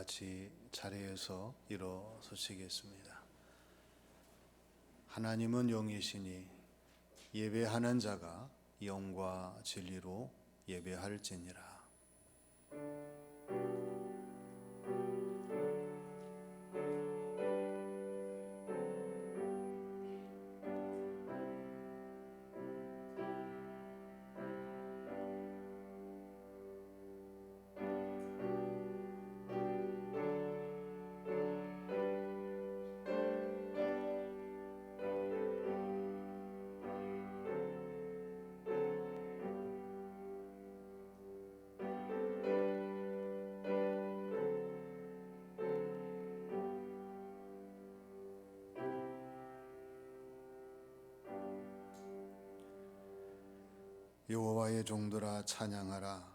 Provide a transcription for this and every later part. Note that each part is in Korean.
같이 자리에서 일어서시겠습니다. 하나님은 영이시니 예배하는 자가 영과 진리로 예배할지니라. 여호와의 종들아 찬양하라.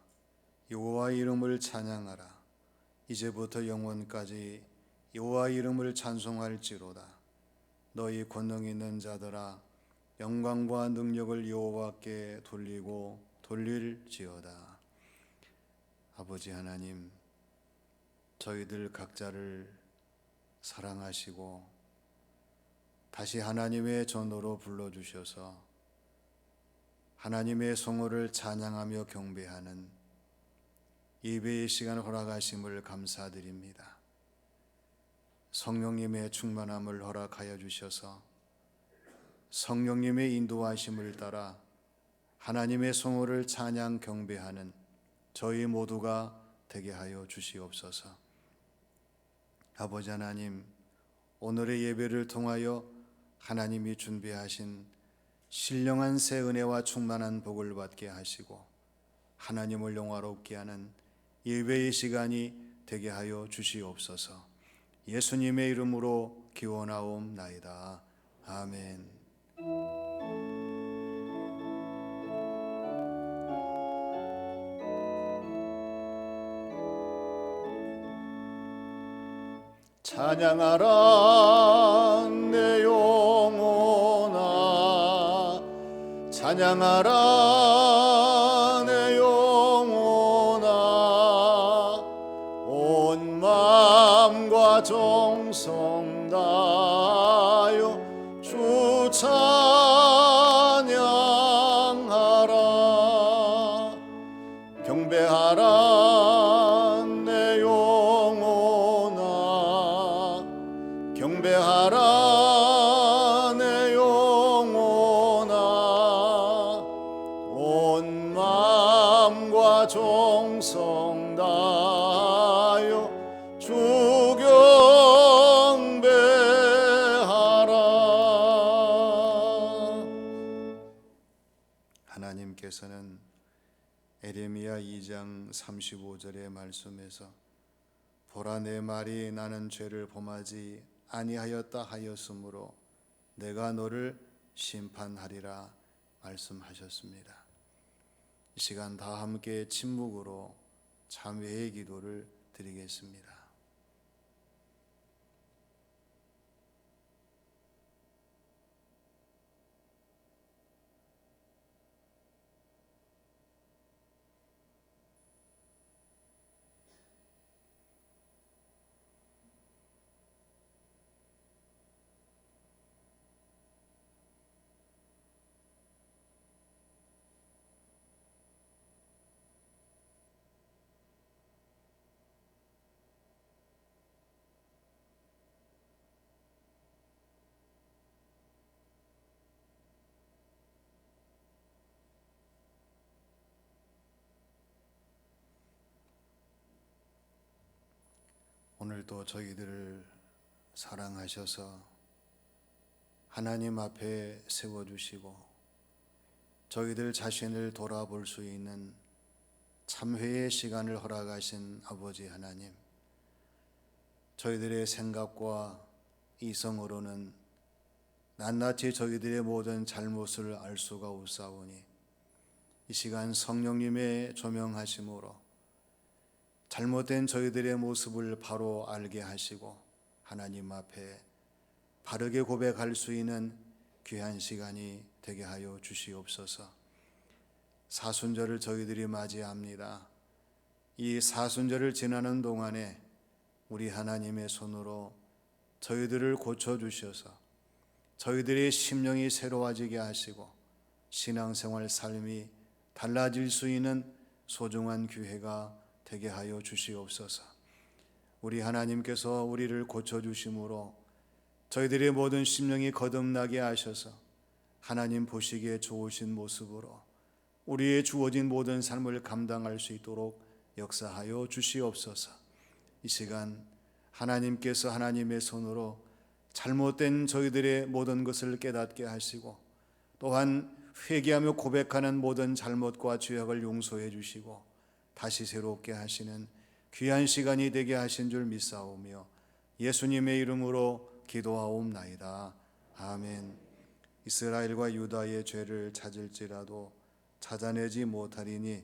여호와의 이름을 찬양하라. 이제부터 영원까지 여호와의 이름을 찬송할지로다. 너희 권능 있는 자들아 영광과 능력을 여호와께 돌리고 돌릴지어다. 아버지 하나님, 저희들 각자를 사랑하시고 다시 하나님의 전으로 불러주셔서 하나님의 성호를 찬양하며 경배하는 예배의 시간을 허락하심을 감사드립니다. 성령님의 충만함을 허락하여 주셔서 성령님의 인도하심을 따라 하나님의 성호를 찬양 경배하는 저희 모두가 되게 하여 주시옵소서. 아버지 하나님, 오늘의 예배를 통하여 하나님이 준비하신 신령한 새 은혜와 충만한 복을 받게 하시고 하나님을 영화롭게 하는 예배의 시간이 되게 하여 주시옵소서. 예수님의 이름으로 기원하옵나이다. 아멘. 찬양하라 내 영혼아, 찬양하라 내 영혼아, 온 마음과 정성 다하여 주 찬양하라. 경배하라 내 영혼아, 경배하라 내 영혼아, 온 마음과 정성 다하여 주 경배하라. 하나님께서는 에레미야 2장 35절의 말씀에서 보라, 내 말이 나는 죄를 범하지 아니하였다 하였으므로 내가 너를 심판하리라 말씀하셨습니다. 이 시간 다 함께 침묵으로 참회의 기도를 드리겠습니다. 오늘도 저희들을 사랑하셔서 하나님 앞에 세워주시고 저희들 자신을 돌아볼 수 있는 참회의 시간을 허락하신 아버지 하나님, 저희들의 생각과 이성으로는 낱낱이 저희들의 모든 잘못을 알 수가 없사오니 이 시간 성령님의 조명하심으로 잘못된 저희들의 모습을 바로 알게 하시고 하나님 앞에 바르게 고백할 수 있는 귀한 시간이 되게 하여 주시옵소서. 사순절을 저희들이 맞이합니다. 이 사순절을 지나는 동안에 우리 하나님의 손으로 저희들을 고쳐주셔서 저희들의 심령이 새로워지게 하시고 신앙생활 삶이 달라질 수 있는 소중한 기회가 되게 하여 주시옵소서. 우리 하나님께서 우리를 고쳐주심으로 저희들의 모든 심령이 거듭나게 하셔서 하나님 보시기에 좋으신 모습으로 우리의 주어진 모든 삶을 감당할 수 있도록 역사하여 주시옵소서. 이 시간 하나님께서 하나님의 손으로 잘못된 저희들의 모든 것을 깨닫게 하시고 또한 회개하며 고백하는 모든 잘못과 죄악을 용서해 주시고 다시 새롭게 하시는 귀한 시간이 되게 하신 줄 믿사오며 예수님의 이름으로 기도하옵나이다. 아멘. 이스라엘과 유다의 죄를 찾을지라도 찾아내지 못하리니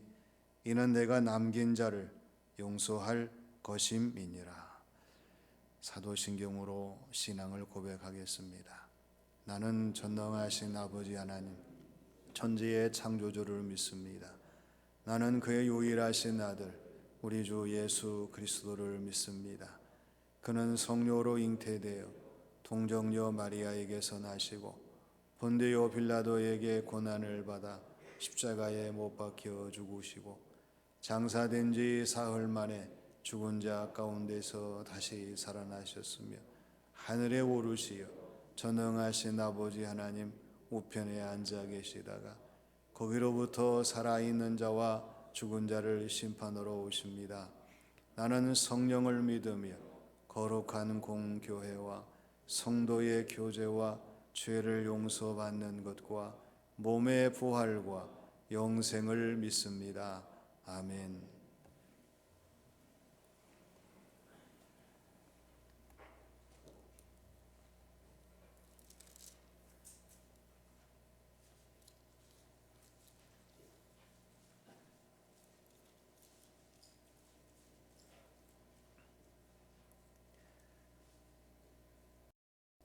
이는 내가 남긴 자를 용서할 것임이니라. 사도신경으로 신앙을 고백하겠습니다. 나는 전능하신 아버지 하나님 천지의 창조주를 믿습니다. 나는 그의 유일하신 아들 우리 주 예수 그리스도를 믿습니다. 그는 성령으로 잉태되어 동정녀 마리아에게서 나시고 본디오 빌라도에게 고난을 받아 십자가에 못 박혀 죽으시고 장사된 지 사흘 만에 죽은 자 가운데서 다시 살아나셨으며 하늘에 오르시어 전능하신 아버지 하나님 우편에 앉아 계시다가 거기로부터 살아있는 자와 죽은 자를 심판하러 오십니다. 나는 성령을 믿으며 거룩한 공교회와 성도의 교제와 죄를 용서받는 것과 몸의 부활과 영생을 믿습니다. 아멘.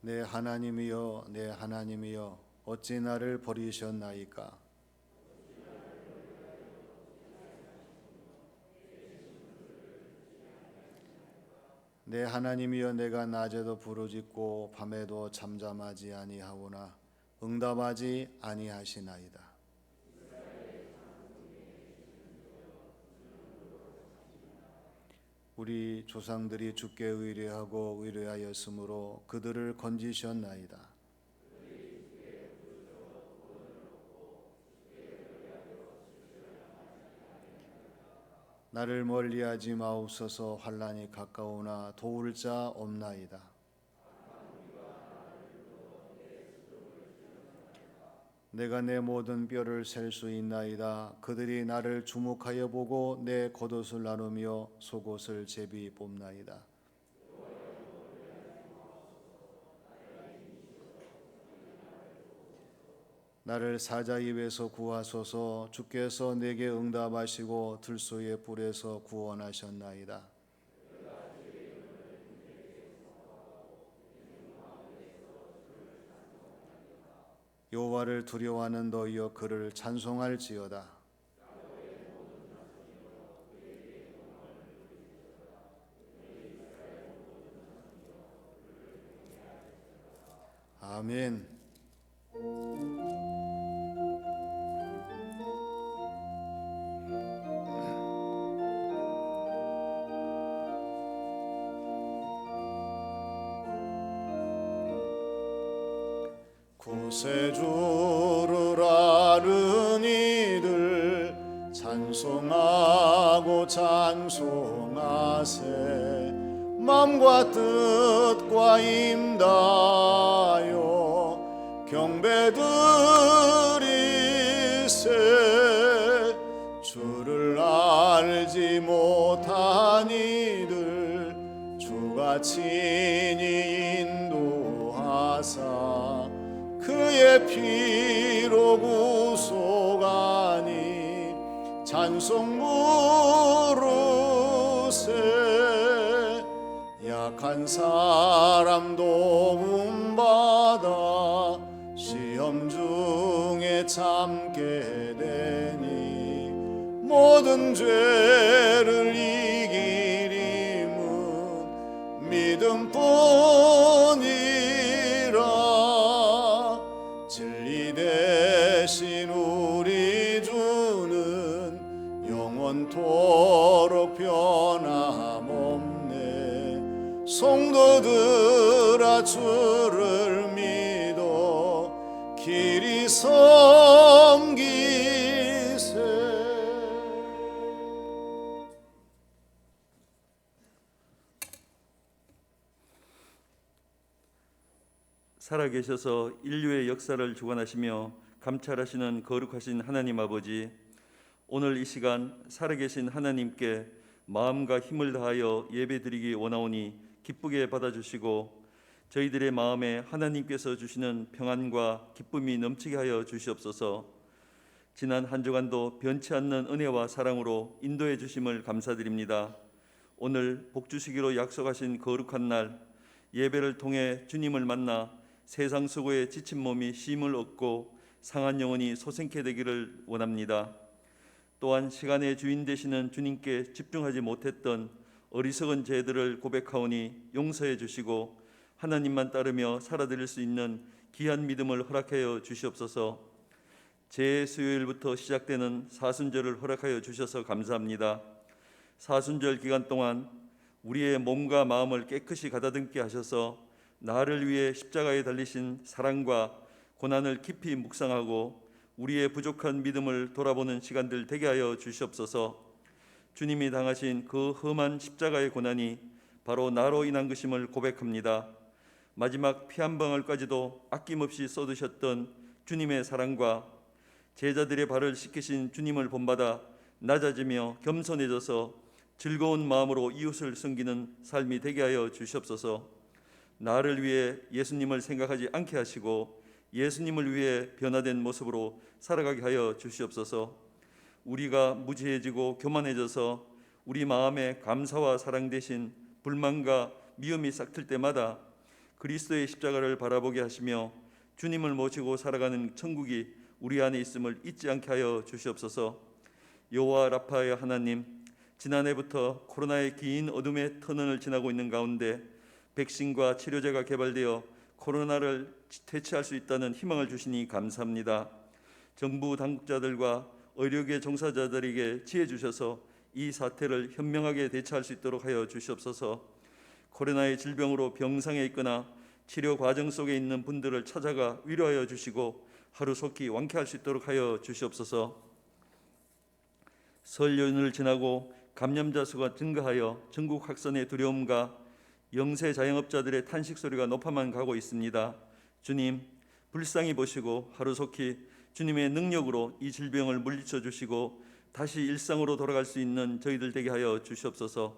내 하나님이여 내 하나님이여 어찌 나를 버리셨나이까. 내 하나님이여 내가 낮에도 부르짖고 밤에도 잠잠하지 아니하오나 응답하지 아니하시나이다. 우리 조상들이 주께 의뢰하고 의뢰하였으므로 그들을 건지셨나이다. 나를 멀리하지 마옵소서. 환난이 가까우나 도울 자 없나이다. 내가 내 모든 뼈를 셀 수 있나이다. 그들이 나를 주목하여 보고 내 겉옷을 나누며 속옷을 제비 뽑나이다. 나를 사자 입에서 구하소서. 주께서 내게 응답하시고 들소의 불에서 구원하셨나이다. 여호와를 두려워하는 너희여 그를 찬송할지어다. 아멘. 구세주를 아는 이들 찬송하고 찬송하세. 마음과 뜻과 임다하여 경배드리세. 주를 알지 못한 이들 주가 친히 인도하사 그의 피로 구속하니 찬송 부르세. 약한 사람 도움받아 시험 중에 참게 되니 모든 죄를 이기림은 믿음뿐이라. 진리 대신 우리 주는 영원토록 변함없네. 성도들아 주를 믿어 길이 섬기세. 살아계셔서 인류의 역사를 주관하시며 감찰하시는 거룩하신 하나님 아버지, 오늘 이 시간 살아계신 하나님께 마음과 힘을 다하여 예배드리기 원하오니 기쁘게 받아주시고 저희들의 마음에 하나님께서 주시는 평안과 기쁨이 넘치게 하여 주시옵소서. 지난 한 주간도 변치 않는 은혜와 사랑으로 인도해 주심을 감사드립니다. 오늘 복 주시기로 약속하신 거룩한 날, 예배를 통해 주님을 만나 세상 수고에 지친 몸이 쉼을 얻고 상한 영혼이 소생케 되기를 원합니다. 또한 시간의 주인 되시는 주님께 집중하지 못했던 어리석은 죄들을 고백하오니 용서해 주시고 하나님만 따르며 살아드릴 수 있는 귀한 믿음을 허락하여 주시옵소서. 제수요일부터 시작되는 사순절을 허락하여 주셔서 감사합니다. 사순절 기간 동안 우리의 몸과 마음을 깨끗이 가다듬게 하셔서 나를 위해 십자가에 달리신 사랑과 고난을 깊이 묵상하고 우리의 부족한 믿음을 돌아보는 시간들 되게 하여 주시옵소서. 주님이 당하신 그 험한 십자가의 고난이 바로 나로 인한 것임을 고백합니다. 마지막 피 한 방울까지도 아낌없이 쏟으셨던 주님의 사랑과 제자들의 발을 씻기신 주님을 본받아 낮아지며 겸손해져서 즐거운 마음으로 이웃을 섬기는 삶이 되게 하여 주시옵소서. 나를 위해 예수님을 생각하지 않게 하시고 예수님을 위해 변화된 모습으로 살아가게 하여 주시옵소서. 우리가 무지해지고 교만해져서 우리 마음에 감사와 사랑 대신 불만과 미움이 싹틀 때마다 그리스도의 십자가를 바라보게 하시며 주님을 모시고 살아가는 천국이 우리 안에 있음을 잊지 않게 하여 주시옵소서. 여호와 라파의 하나님, 지난해부터 코로나의 긴 어둠의 터널을 지나고 있는 가운데 백신과 치료제가 개발되어 코로나를 퇴치할 수 있다는 희망을 주시니 감사합니다. 정부 당국자들과 의료계 종사자들에게 지혜 주셔서 이 사태를 현명하게 대처할 수 있도록 하여 주시옵소서. 코로나의 질병으로 병상에 있거나 치료 과정 속에 있는 분들을 찾아가 위로하여 주시고 하루속히 완쾌할 수 있도록 하여 주시옵소서. 설 연휴를 지나고 감염자 수가 증가하여 전국 확산의 두려움과 영세 자영업자들의 탄식 소리가 높아만 가고 있습니다. 주님, 불쌍히 보시고 하루속히 주님의 능력으로 이 질병을 물리쳐 주시고 다시 일상으로 돌아갈 수 있는 저희들 되게 하여 주시옵소서.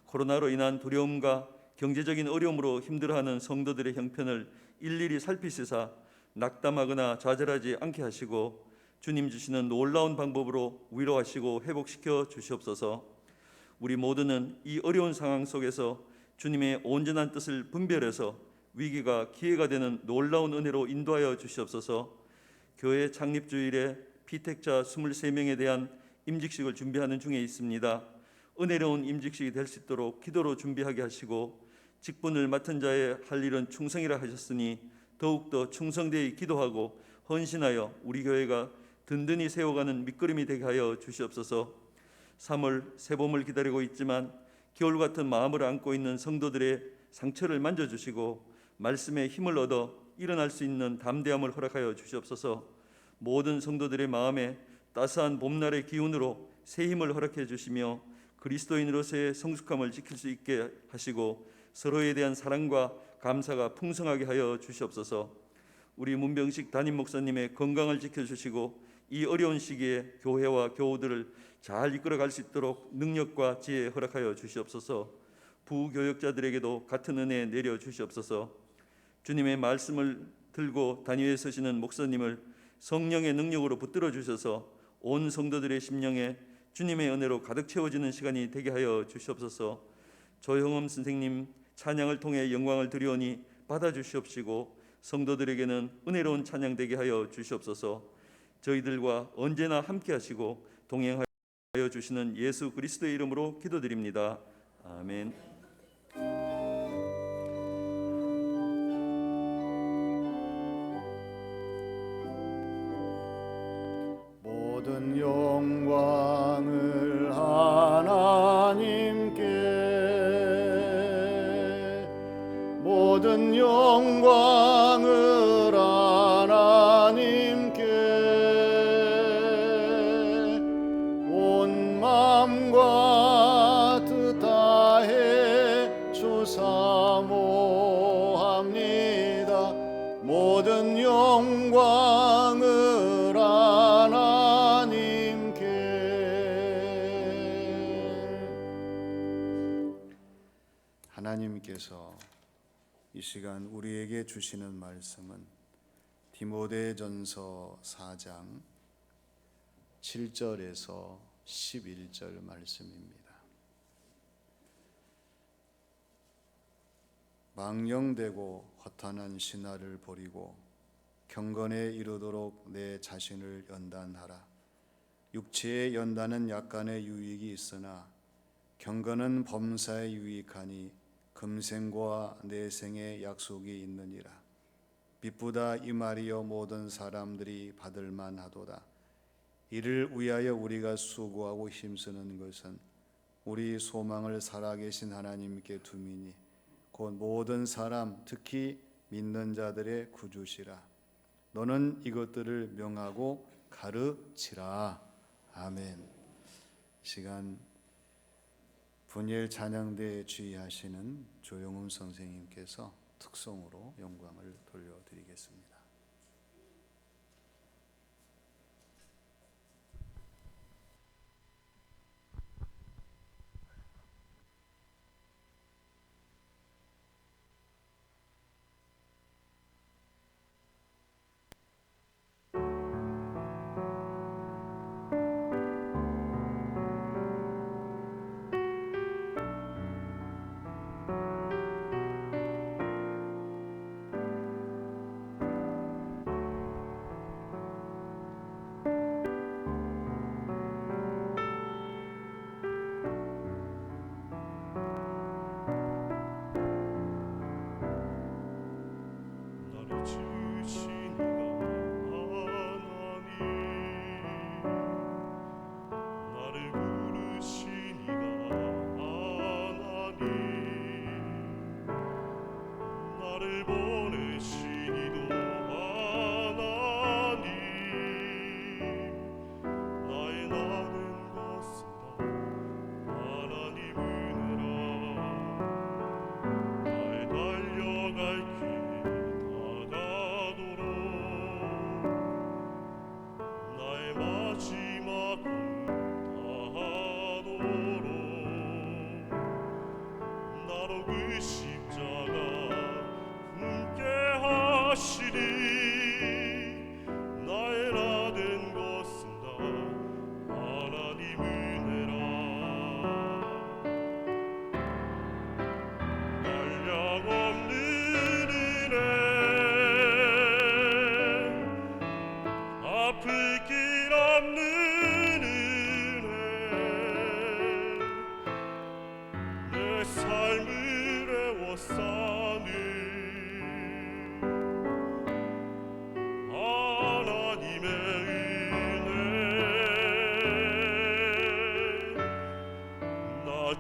코로나로 인한 두려움과 경제적인 어려움으로 힘들어하는 성도들의 형편을 일일이 살피시사 낙담하거나 좌절하지 않게 하시고 주님 주시는 놀라운 방법으로 위로하시고 회복시켜 주시옵소서. 우리 모두는 이 어려운 상황 속에서 주님의 온전한 뜻을 분별해서 위기가 기회가 되는 놀라운 은혜로 인도하여 주시옵소서. 교회 창립 주일에 피택자 23명에 대한 임직식을 준비하는 중에 있습니다. 은혜로운 임직식이 될 수 있도록 기도로 준비하게 하시고 직분을 맡은 자의 할 일은 충성이라 하셨으니 더욱더 충성되이 기도하고 헌신하여 우리 교회가 든든히 세워가는 밑거름이 되게 하여 주시옵소서. 3월 새봄을 기다리고 있지만 겨울 같은 마음을 안고 있는 성도들의 상처를 만져주시고 말씀에 힘을 얻어 일어날 수 있는 담대함을 허락하여 주시옵소서. 모든 성도들의 마음에 따스한 봄날의 기운으로 새 힘을 허락해 주시며 그리스도인으로서의 성숙함을 지킬 수 있게 하시고 서로에 대한 사랑과 감사가 풍성하게 하여 주시옵소서. 우리 문병식 담임 목사님의 건강을 지켜주시고 이 어려운 시기에 교회와 교우들을 잘 이끌어갈 수 있도록 능력과 지혜 허락하여 주시옵소서. 부교역자들에게도 같은 은혜 내려 주시옵소서. 주님의 말씀을 들고 단위에 서시는 목사님을 성령의 능력으로 붙들어 주셔서 온 성도들의 심령에 주님의 은혜로 가득 채워지는 시간이 되게 하여 주시옵소서. 조영엄 선생님 찬양을 통해 영광을 드리오니 받아주시옵시고 성도들에게는 은혜로운 찬양 되게 하여 주시옵소서. 저희들과 언제나 함께 하시고 동행하여 주시는 예수 그리스도의 이름으로 기도드립니다. 아멘. 모든 영광을 하나님께 모든 영광을 하나님께 온 마음과 뜻 다해 주사모합니다. 모든 영광을 하나님께. 하나님께서 이 시간 우리에게 주시는 말씀은 디모데전서 4장 7절에서 11절 말씀입니다. 망령되고 허탄한 신화를 버리고 경건에 이르도록 내 자신을 연단하라. 육체의 연단은 약간의 유익이 있으나 경건은 범사에 유익하니 금생과 내생의 약속이 있느니라. 빛보다 이 말이여 모든 사람들이 받을 만하도다. 이를 위하여 우리가 수고하고 힘쓰는 것은 우리 소망을 살아계신 하나님께 둠이니 곧 모든 사람 특히 믿는 자들의 구주시라. 너는 이것들을 명하고 가르치라. 아멘. 시간 분열 찬양대에 주의하시는 조영훈 선생님께서 특송으로 영광을 돌려드리겠습니다.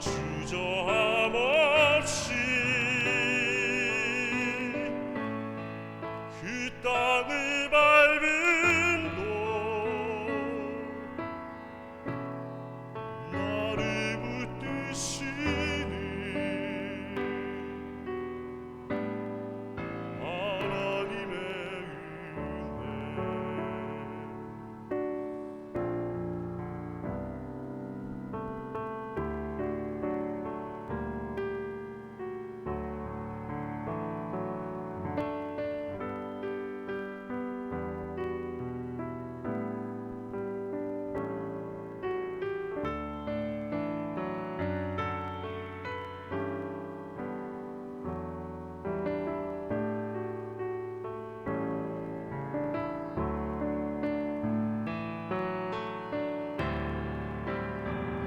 주저함 없이 그 땅을 밟은 곳 나를 붙드시는 하나님의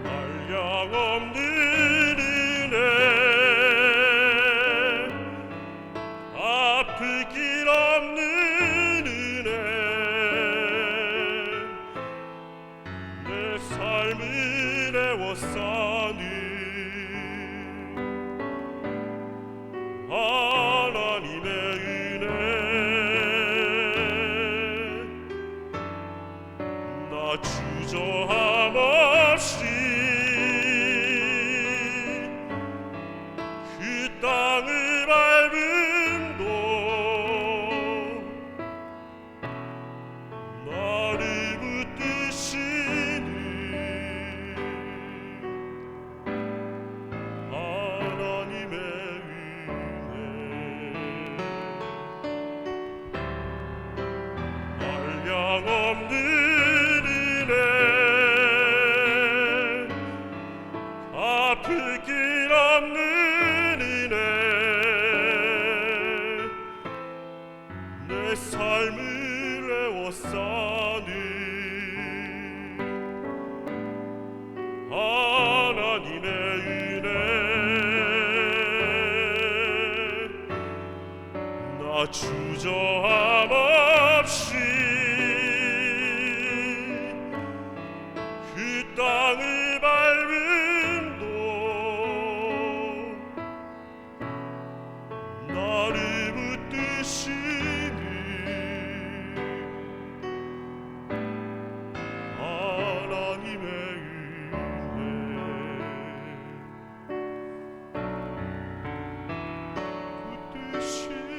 한량 없는 은혜 아플 길 없는 은혜 에워싸니 하나님의 은혜 나 주저함 없이 그 땅을 밟음도 나를 붙드시니 하나님의 은혜 한량없는 은혜 아플 길 없는 은혜 내 삶을 에워싸니 하나님의 은혜 나 주저함 없이 그 땅을 밟음도 나를 붙드시니 하나님의 은혜 붙드시니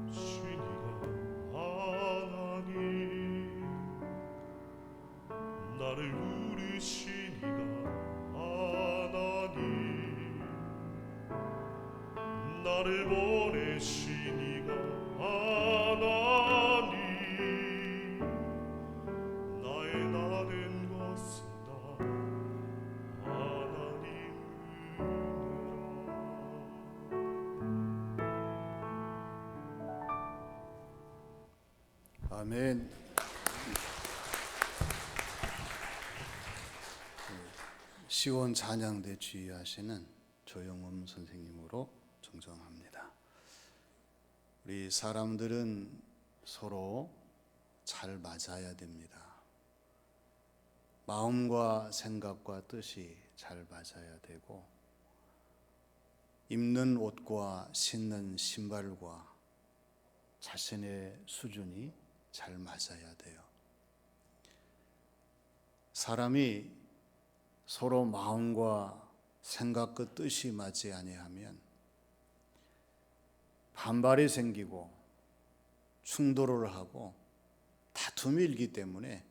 하나님의 신이가 하나님 나를 부르시니가 하나님 나를 보내시니가 하나님 나의 나된 것은 다 하나님 은혜라 아멘. 시원 찬양대 주의하시는 조영음 선생님으로 정정합니다. 우리 사람들은 서로 잘 맞아야 됩니다. 마음과 생각과 뜻이 잘 맞아야 되고, 입는 옷과 신는 신발과 자신의 수준이 잘 맞아야 돼요. 사람이 서로 마음과 생각과 뜻이 맞지 아니하면 반발이 생기고 충돌을 하고 다툼이 일기 때문에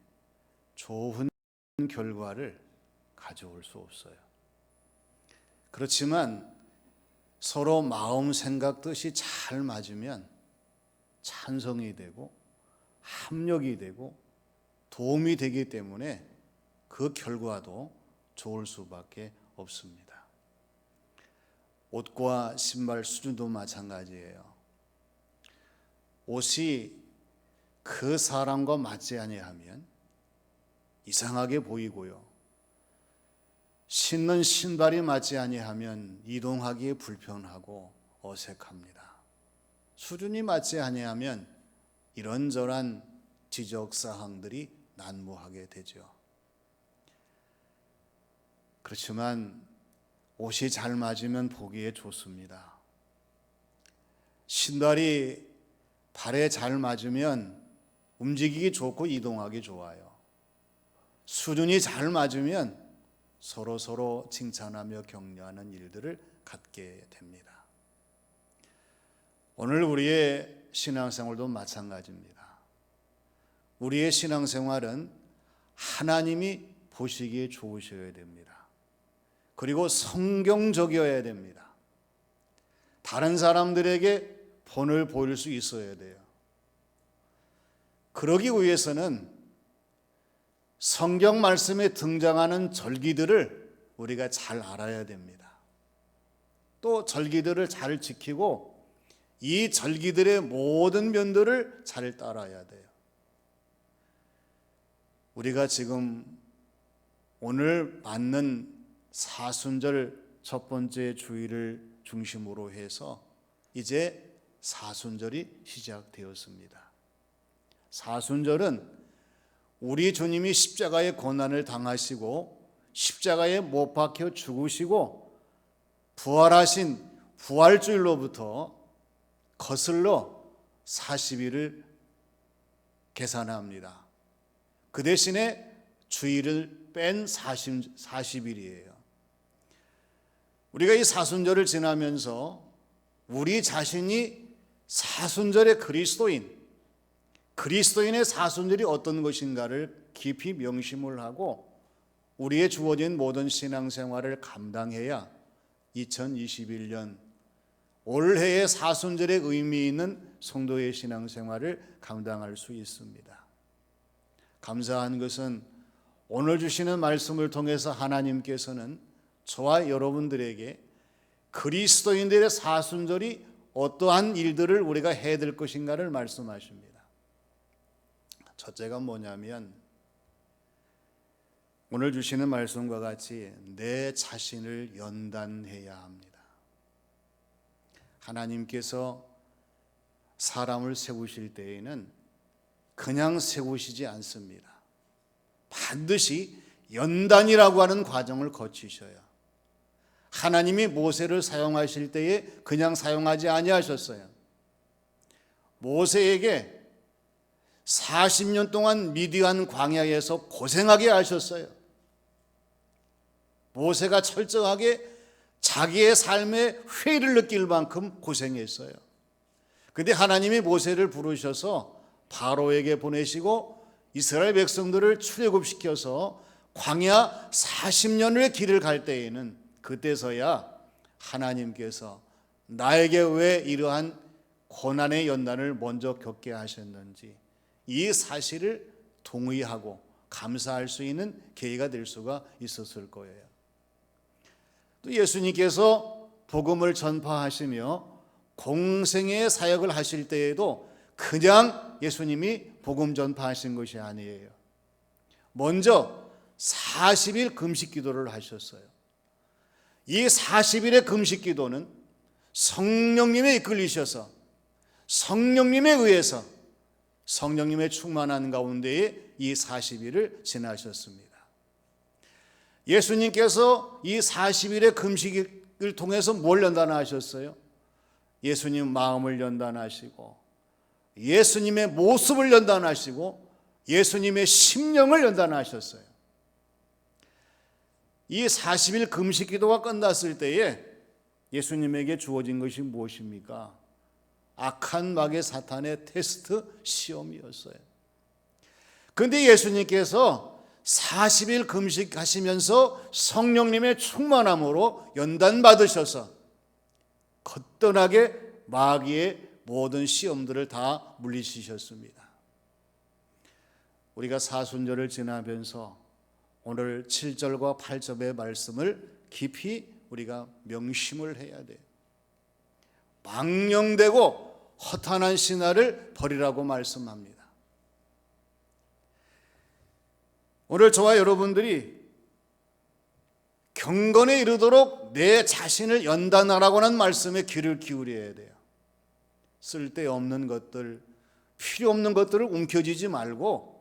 좋은 결과를 가져올 수 없어요. 그렇지만 서로 마음, 생각, 뜻이 잘 맞으면 찬성이 되고 합력이 되고 도움이 되기 때문에 그 결과도 좋을 수밖에 없습니다. 옷과 신발 수준도 마찬가지예요. 옷이 그 사람과 맞지 아니하면 이상하게 보이고요. 신는 신발이 맞지 아니하면 이동하기에 불편하고 어색합니다. 수준이 맞지 아니하면 이런저런 지적 사항들이 난무하게 되죠. 그렇지만 옷이 잘 맞으면 보기에 좋습니다. 신발이 발에 잘 맞으면 움직이기 좋고 이동하기 좋아요. 수준이 잘 맞으면 서로 칭찬하며 격려하는 일들을 갖게 됩니다. 오늘 우리의 신앙생활도 마찬가지입니다. 우리의 신앙생활은 하나님이 보시기에 좋으셔야 됩니다. 그리고 성경적이어야 됩니다. 다른 사람들에게 본을 보일 수 있어야 돼요. 그러기 위해서는 성경 말씀에 등장하는 절기들을 우리가 잘 알아야 됩니다. 또 절기들을 잘 지키고 이 절기들의 모든 면들을 잘 따라야 돼요. 우리가 지금 오늘 맞는 사순절 첫 번째 주일을 중심으로 해서 이제 사순절이 시작되었습니다. 사순절은 우리 주님이 십자가의 고난을 당하시고 십자가에 못 박혀 죽으시고 부활하신 부활주일로부터 거슬러 40일을 계산합니다. 그 대신에 주일을 뺀 40일이에요. 우리가 이 사순절을 지나면서 우리 자신이 사순절의 그리스도인의 사순절이 어떤 것인가를 깊이 명심을 하고 우리의 주어진 모든 신앙생활을 감당해야 2021년 올해의 사순절의 의미 있는 성도의 신앙생활을 감당할 수 있습니다. 감사한 것은 오늘 주시는 말씀을 통해서 하나님께서는 저와 여러분들에게 그리스도인들의 사순절이 어떠한 일들을 우리가 해야 될 것인가를 말씀하십니다. 첫째가 뭐냐면 오늘 주시는 말씀과 같이 내 자신을 연단해야 합니다. 하나님께서 사람을 세우실 때에는 그냥 세우시지 않습니다. 반드시 연단이라고 하는 과정을 거치셔야. 하나님이 모세를 사용하실 때에 그냥 사용하지 아니하셨어요. 모세에게 40년 동안 미디안 광야에서 고생하게 하셨어요. 모세가 철저하게 자기의 삶에 회의를 느낄 만큼 고생했어요. 그런데 하나님이 모세를 부르셔서 바로에게 보내시고 이스라엘 백성들을 출애굽시켜서 광야 40년의 길을 갈 때에는 그때서야 하나님께서 나에게 왜 이러한 고난의 연단을 먼저 겪게 하셨는지 이 사실을 동의하고 감사할 수 있는 계기가 될 수가 있었을 거예요. 또 예수님께서 복음을 전파하시며 공생의 사역을 하실 때에도 그냥 예수님이 복음 전파하신 것이 아니에요. 먼저 40일 금식 기도를 하셨어요. 이 40일의 금식 기도는 성령님에 이끌리셔서 성령님에 의해서 성령님의 충만한 가운데에 이 40일을 지나셨습니다. 예수님께서 이 40일의 금식을 통해서 뭘 연단하셨어요? 예수님 마음을 연단하시고 예수님의 모습을 연단하시고 예수님의 심령을 연단하셨어요. 이 40일 금식 기도가 끝났을 때에 예수님에게 주어진 것이 무엇입니까? 악한 마귀 사탄의 테스트 시험이었어요. 그런데 예수님께서 40일 금식하시면서 성령님의 충만함으로 연단받으셔서 거뜬하게 마귀의 모든 시험들을 다 물리치셨습니다. 우리가 사순절을 지나면서 오늘 7절과 8절의 말씀을 깊이 우리가 명심을 해야 돼요. 망령되고 허탄한 신화를 버리라고 말씀합니다. 오늘 저와 여러분들이 경건에 이르도록 내 자신을 연단하라고 하는 말씀에 귀를 기울여야 돼요. 쓸데없는 것들, 필요 없는 것들을 움켜쥐지 말고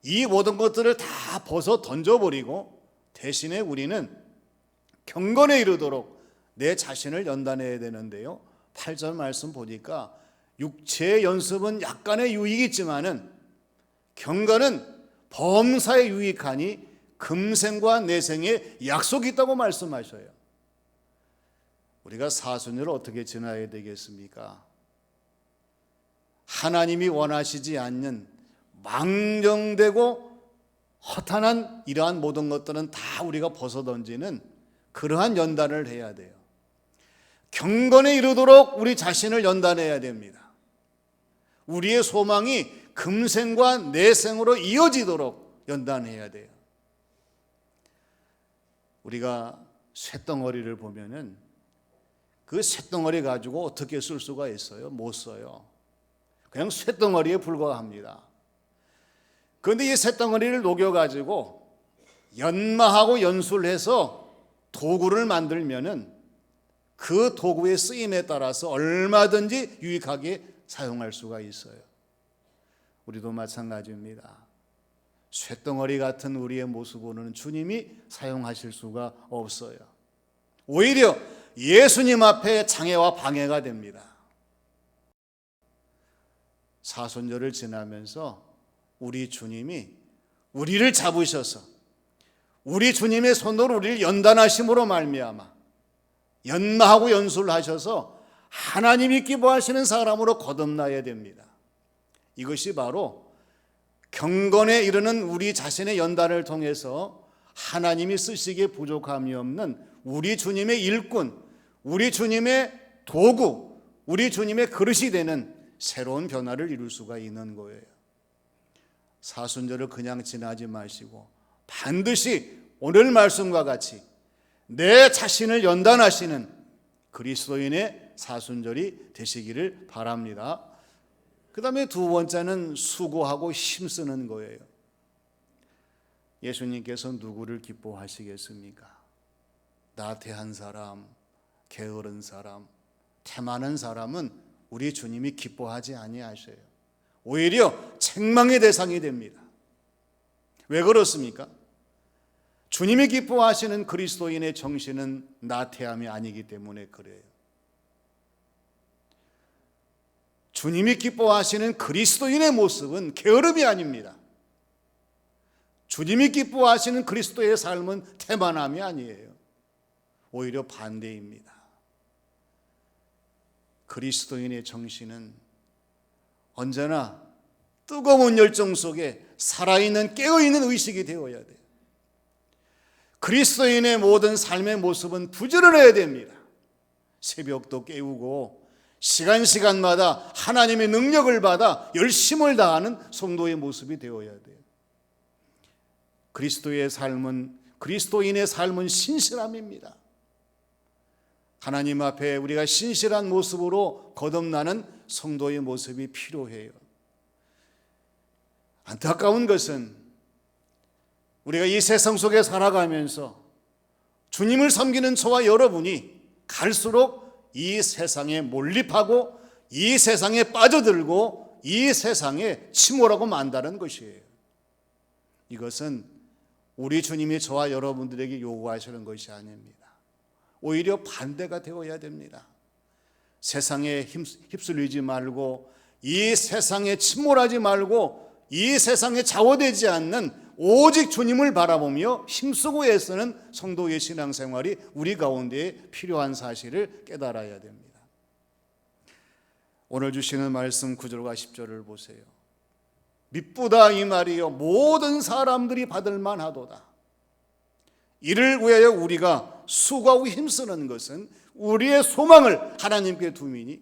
이 모든 것들을 다 벗어 던져버리고 대신에 우리는 경건에 이르도록 내 자신을 연단해야 되는데요. 8절 말씀 보니까 육체의 연습은 약간의 유익이 있지만은 경건은 범사에 유익하니 금생과 내생에 약속이 있다고 말씀하셔요. 우리가 사순절을 어떻게 지나야 되겠습니까? 하나님이 원하시지 않는 망령되고 허탄한 이러한 모든 것들은 다 우리가 벗어던지는 그러한 연단을 해야 돼요. 경건에 이르도록 우리 자신을 연단해야 됩니다. 우리의 소망이 금생과 내생으로 이어지도록 연단해야 돼요. 우리가 쇳덩어리를 보면은 그 쇳덩어리 가지고 어떻게 쓸 수가 있어요? 못 써요. 그냥 쇳덩어리에 불과합니다. 그런데 이 쇳덩어리를 녹여가지고 연마하고 연술해서 도구를 만들면은 그 도구의 쓰임에 따라서 얼마든지 유익하게 사용할 수가 있어요. 우리도 마찬가지입니다. 쇳덩어리 같은 우리의 모습으로는 주님이 사용하실 수가 없어요. 오히려 예수님 앞에 장애와 방해가 됩니다. 사순절을 지나면서 우리 주님이 우리를 잡으셔서 우리 주님의 손으로 우리를 연단하심으로 말미암아 연마하고 연술하셔서 하나님이 기뻐하시는 사람으로 거듭나야 됩니다. 이것이 바로 경건에 이르는 우리 자신의 연단을 통해서 하나님이 쓰시기에 부족함이 없는 우리 주님의 일꾼, 우리 주님의 도구, 우리 주님의 그릇이 되는 새로운 변화를 이룰 수가 있는 거예요. 사순절을 그냥 지나지 마시고 반드시 오늘 말씀과 같이 내 자신을 연단하시는 그리스도인의 사순절이 되시기를 바랍니다. 그 다음에 두 번째는 수고하고 힘쓰는 거예요. 예수님께서 누구를 기뻐하시겠습니까? 나태한 사람, 게으른 사람, 태만한 사람은 우리 주님이 기뻐하지 아니하셔요. 오히려 책망의 대상이 됩니다. 왜 그렇습니까? 주님이 기뻐하시는 그리스도인의 정신은 나태함이 아니기 때문에 그래요. 주님이 기뻐하시는 그리스도인의 모습은 게으름이 아닙니다. 주님이 기뻐하시는 그리스도의 삶은 태만함이 아니에요. 오히려 반대입니다. 그리스도인의 정신은 언제나 뜨거운 열정 속에 살아있는 깨어있는 의식이 되어야 돼요. 그리스도인의 모든 삶의 모습은 부지런해야 됩니다. 새벽도 깨우고 시간마다 하나님의 능력을 받아 열심을 다하는 성도의 모습이 되어야 돼요. 그리스도인의 삶은 신실함입니다. 하나님 앞에 우리가 신실한 모습으로 거듭나는 성도의 모습이 필요해요. 안타까운 것은 우리가 이 세상 속에 살아가면서 주님을 섬기는 저와 여러분이 갈수록 이 세상에 몰입하고 이 세상에 빠져들고 이 세상에 침몰하고 만다는 것이에요. 이것은 우리 주님이 저와 여러분들에게 요구하시는 것이 아닙니다. 오히려 반대가 되어야 됩니다. 세상에 휩쓸리지 말고 이 세상에 침몰하지 말고 이 세상에 좌우되지 않는 오직 주님을 바라보며 힘쓰고 애쓰는 성도의 신앙생활이 우리 가운데 필요한 사실을 깨달아야 됩니다. 오늘 주시는 말씀 9절과 10절을 보세요. 미쁘다 이 말이요 모든 사람들이 받을 만하도다. 이를 위하여 우리가 수고하고 힘쓰는 것은 우리의 소망을 하나님께 두미니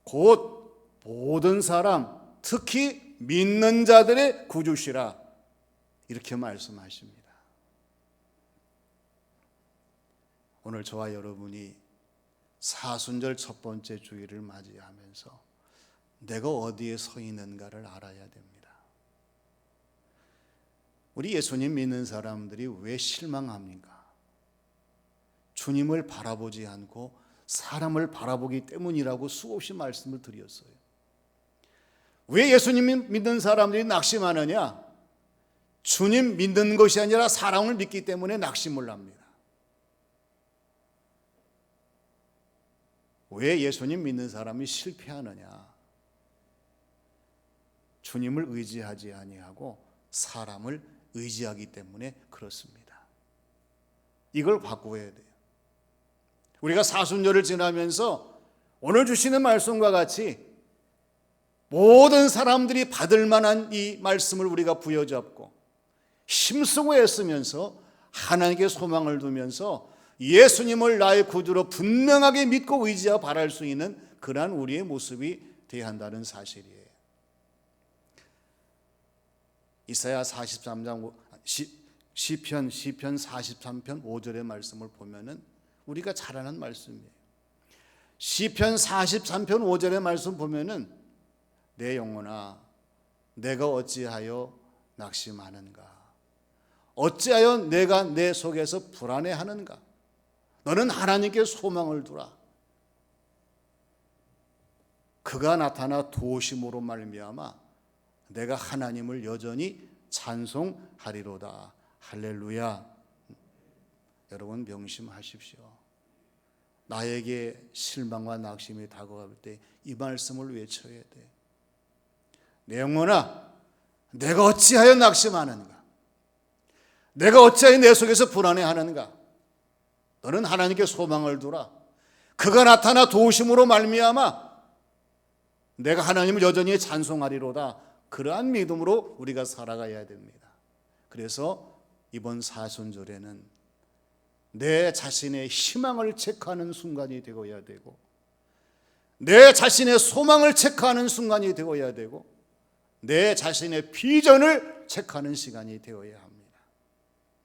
곧 모든 사람 특히 믿는 자들의 구주시라 이렇게 말씀하십니다. 오늘 저와 여러분이 사순절 첫 번째 주일을 맞이하면서 내가 어디에 서 있는가를 알아야 됩니다. 우리 예수님 믿는 사람들이 왜 실망합니까? 주님을 바라보지 않고 사람을 바라보기 때문이라고 수없이 말씀을 드렸어요. 왜 예수님 믿는 사람들이 낙심하느냐? 주님 믿는 것이 아니라 사람을 믿기 때문에 낙심을 합니다. 왜 예수님 믿는 사람이 실패하느냐? 주님을 의지하지 아니하고 사람을 의지하기 때문에 그렇습니다. 이걸 바꿔야 돼요. 우리가 사순절을 지나면서 오늘 주시는 말씀과 같이 모든 사람들이 받을 만한 이 말씀을 우리가 부여잡고 힘쓰고 애쓰면서 하나님께 소망을 두면서 예수님을 나의 구주로 분명하게 믿고 의지하고 바랄 수 있는 그러한 우리의 모습이 되어야 한다는 사실이에요. 이사야 43장 시편 43편 5절의 말씀을 보면은 우리가 잘 아는 말씀이에요. 시편 43편 5절의 말씀 보면은 내 영혼아 내가 어찌하여 낙심하는가, 어찌하여 내가 내 속에서 불안해하는가. 너는 하나님께 소망을 두라. 그가 나타나 도우심으로 말미암아 내가 하나님을 여전히 찬송하리로다. 할렐루야. 여러분 명심하십시오. 나에게 실망과 낙심이 다가올 때 이 말씀을 외쳐야 돼. 내 영혼아 내가 어찌하여 낙심하는가, 내가 어찌하여 내 속에서 불안해하는가. 너는 하나님께 소망을 두라. 그가 나타나 도우심으로 말미암아 내가 하나님을 여전히 찬송하리로다. 그러한 믿음으로 우리가 살아가야 됩니다. 그래서 이번 사순절에는 내 자신의 희망을 체크하는 순간이 되어야 되고, 내 자신의 소망을 체크하는 순간이 되어야 되고, 내 자신의 비전을 체크하는 시간이 되어야 합니다.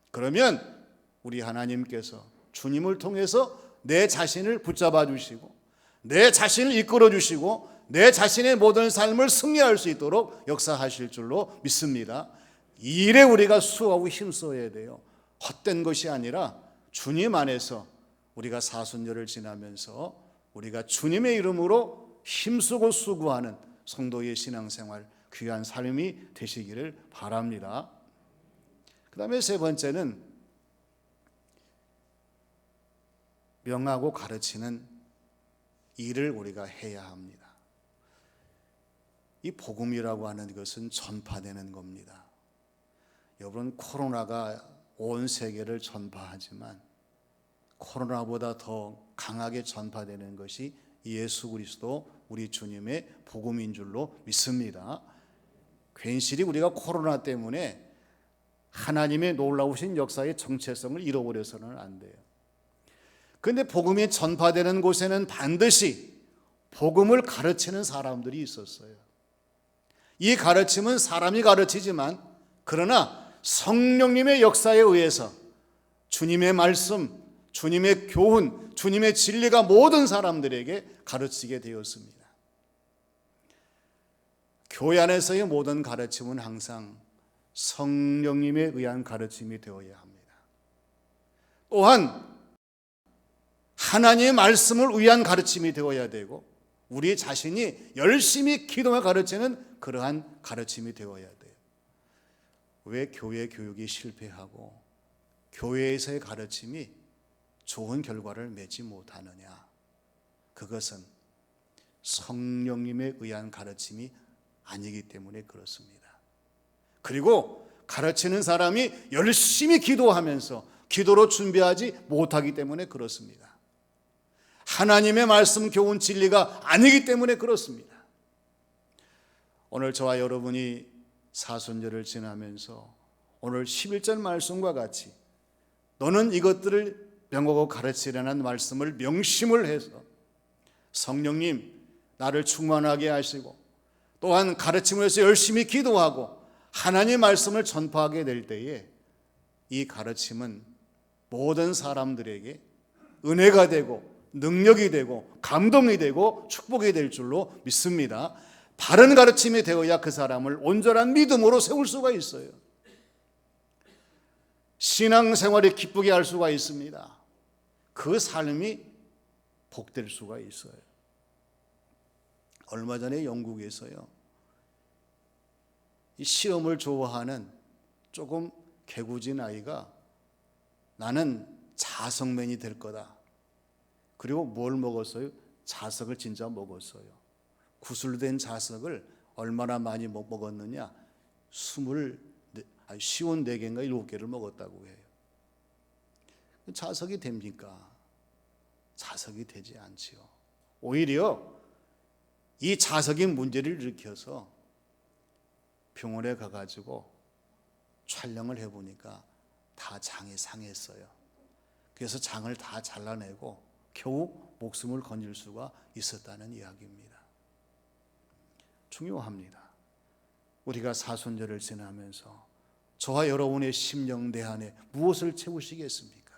그러면 우리 하나님께서 주님을 통해서 내 자신을 붙잡아 주시고, 내 자신을 이끌어 주시고, 내 자신의 모든 삶을 승리할 수 있도록 역사하실 줄로 믿습니다. 이 일에 우리가 수고하고 힘써야 돼요. 헛된 것이 아니라 주님 안에서 우리가 사순절을 지나면서 우리가 주님의 이름으로 힘쓰고 수고하는 성도의 신앙생활, 귀한 삶이 되시기를 바랍니다. 그 다음에 세 번째는 명하고 가르치는 일을 우리가 해야 합니다. 이 복음이라고 하는 것은 전파되는 겁니다. 여러분, 코로나가 온 세계를 전파하지만 코로나보다 더 강하게 전파되는 것이 예수 그리스도 우리 주님의 복음인 줄로 믿습니다. 괜시리 우리가 코로나 때문에 하나님의 놀라우신 역사의 정체성을 잃어버려서는 안 돼요. 그런데 복음이 전파되는 곳에는 반드시 복음을 가르치는 사람들이 있었어요. 이 가르침은 사람이 가르치지만 그러나 성령님의 역사에 의해서 주님의 말씀, 주님의 교훈, 주님의 진리가 모든 사람들에게 가르치게 되었습니다. 교회 안에서의 모든 가르침은 항상 성령님에 의한 가르침이 되어야 합니다. 또한 하나님의 말씀을 위한 가르침이 되어야 되고, 우리 자신이 열심히 기도해 가르치는 그러한 가르침이 되어야 돼요. 왜 교회 교육이 실패하고 교회에서의 가르침이 좋은 결과를 맺지 못하느냐? 그것은 성령님에 의한 가르침이 아니기 때문에 그렇습니다. 그리고 가르치는 사람이 열심히 기도하면서 기도로 준비하지 못하기 때문에 그렇습니다. 하나님의 말씀, 교훈, 진리가 아니기 때문에 그렇습니다. 오늘 저와 여러분이 사순절을 지나면서 오늘 11절 말씀과 같이 너는 이것들을 명하고 가르치라는 말씀을 명심을 해서 성령님 나를 충만하게 하시고, 또한 가르침을 해서 열심히 기도하고 하나님의 말씀을 전파하게 될 때에 이 가르침은 모든 사람들에게 은혜가 되고 능력이 되고 감동이 되고 축복이 될 줄로 믿습니다. 바른 가르침이 되어야 그 사람을 온전한 믿음으로 세울 수가 있어요. 신앙생활이 기쁘게 할 수가 있습니다. 그 삶이 복될 수가 있어요. 얼마 전에 영국에서요, 이 시험을 좋아하는 조금 개구진 아이가 나는 자석맨이 될 거다. 그리고 뭘 먹었어요? 자석을 진짜 먹었어요. 구슬된 자석을 얼마나 많이 먹었느냐? 54개인가 7개를 먹었다고 해요. 자석이 됩니까? 자석이 되지 않지요. 오히려 이 자석이 문제를 일으켜서 병원에 가가지고 촬영을 해보니까 다 장이 상했어요. 그래서 장을 다 잘라내고 겨우 목숨을 건질 수가 있었다는 이야기입니다. 중요합니다. 우리가 사순절을 지나면서 저와 여러분의 심령 내안에 무엇을 채우시겠습니까?